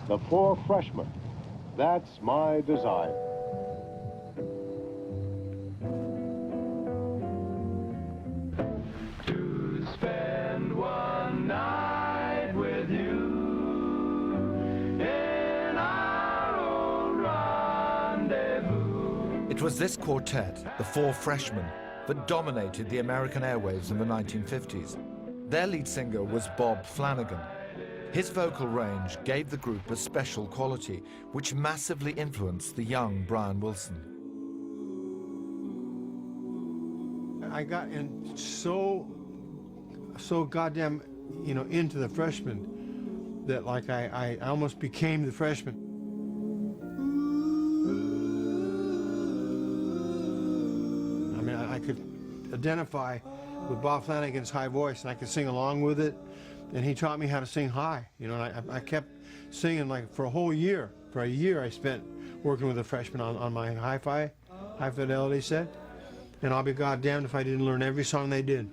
the four freshmen. That's my desire. To spend one night with you in our old rendezvous. It was this quartet, the Four Freshmen, that dominated the American airwaves in the 1950s. Their lead singer was Bob Flanagan. His vocal range gave the group a special quality, which massively influenced the young Brian Wilson. I got in so goddamn, into the Freshmen that like I almost became the Freshman. I mean, I could identify with Bob Flanagan's high voice, and I could sing along with it. And he taught me how to sing high, and I kept singing like for a whole year. For a year I spent working with the Freshmen on my high fidelity set, and I'll be goddamned if I didn't learn every song they did.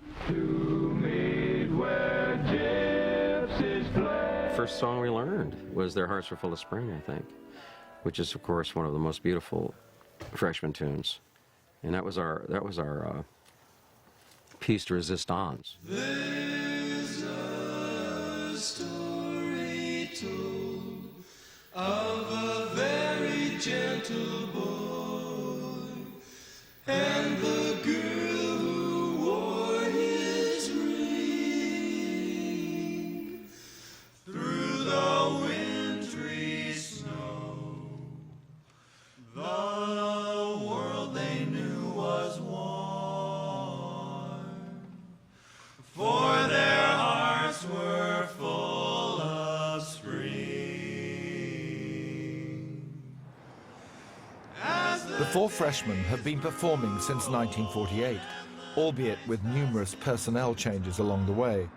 First song we learned was Their Hearts Were Full of Spring, I think, which is of course one of the most beautiful Freshman tunes, and that was our piece de resistance. There's a story told of a very gentle boy and the girl who wore his ring through the wintry snow. The world they knew was warm, for their hearts were full of spring. The Four Freshmen have been performing since 1948, albeit with numerous personnel changes along the way.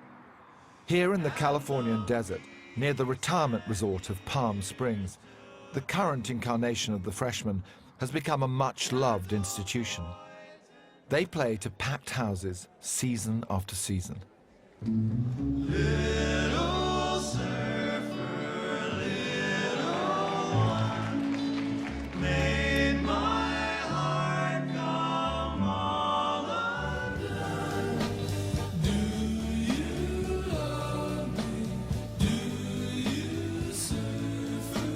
Here in the Californian desert, near the retirement resort of Palm Springs, the current incarnation of the Freshmen has become a much-loved institution. They play to packed houses season after season. Little surfer, little one, made my heart come all undone. Do you love me? Do you, surfer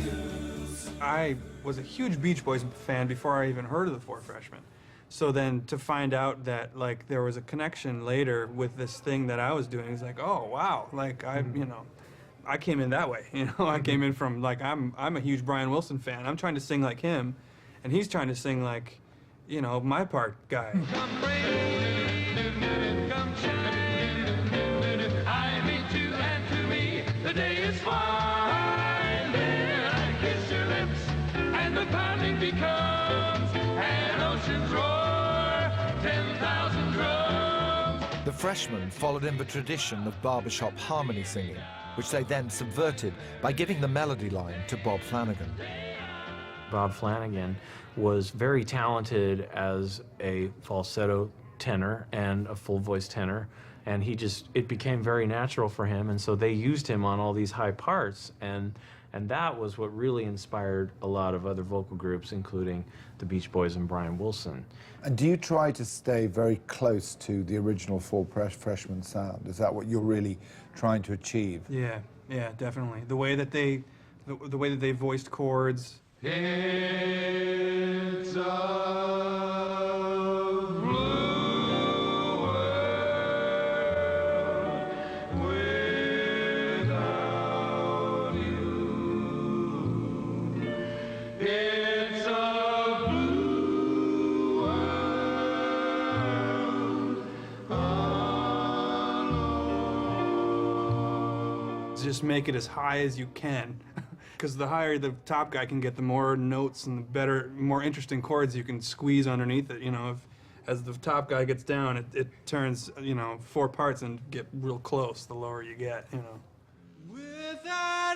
girls? I was a huge Beach Boys fan before I even heard of the Four Freshmen. So then to find out that like there was a connection later with this thing that I was doing, it's like, oh wow, like I came in that way, I came in from like I'm a huge Brian Wilson fan. I'm trying to sing like him, and he's trying to sing like, my part guy. Come rain, come shine, I meet you and to me the day is fine. Then I kiss your lips and the pounding becomes an ocean's roar, 10,000 drums. The Freshmen followed in the tradition of barbershop harmony singing, which they then subverted by giving the melody line to Bob Flanagan. Bob Flanagan was very talented as a falsetto tenor and a full voice tenor, and it became very natural for him, and so they used him on all these high parts, and that was what really inspired a lot of other vocal groups, including the Beach Boys and Brian Wilson. And do you try to stay very close to the original Four Freshmen sound? Is that what you're really trying to achieve? Yeah, definitely. The way that they voiced chords. It's a blue world without you. It's a blue world alone. Just make it as high as you can. Because the higher the top guy can get, the more notes and the better, more interesting chords you can squeeze underneath it. As the top guy gets down, it turns, four parts and get real close the lower you get, With that